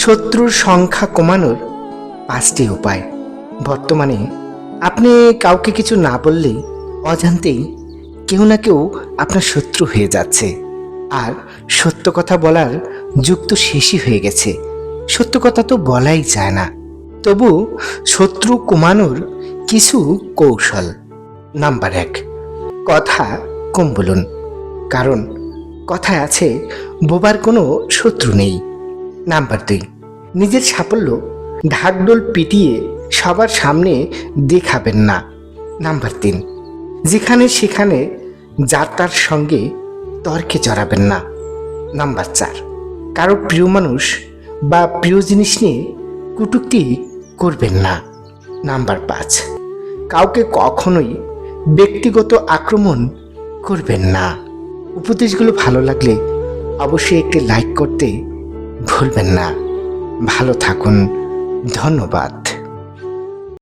শত্রুর সংখ্যা কমানোর 5টি উপায়। বর্তমানে আপনি কাউকে কিছু না বললেই অজান্তেই কেউ না কেউ আপনার শত্রু হয়ে যাচ্ছে। আর সত্য কথা বলার যুগ তো শেষই হয়ে গেছে। সত্য কথা তো বলাই যায় না। তবু শত্রু কমানোর কিছু কৌশল। নাম্বার 1, কথা কম বলুন। কারণ কথায় আছে, বোবার কোনো শত্রু নেই। নাম্বার 2, নিজের সাফল্য ঢাকঢোল পিটিয়ে সবার সামনে দেখাবেন না। নাম্বার 3, যেখানে সেখানে যার তার সঙ্গে তর্কে জড়াবেন না। নাম্বার 4, কারো প্রিয় মানুষ বা প্রিয় জিনিস নিয়ে কটূক্তি করবেন না। নাম্বার 5, কাউকে কখনোই ব্যক্তিগত আক্রমণ করবেন না। উপদেশগুলো ভালো লাগলে অবশ্যই একটি লাইক করতে ভুলবেন না। ভালো থাকুন। ধন্যবাদ।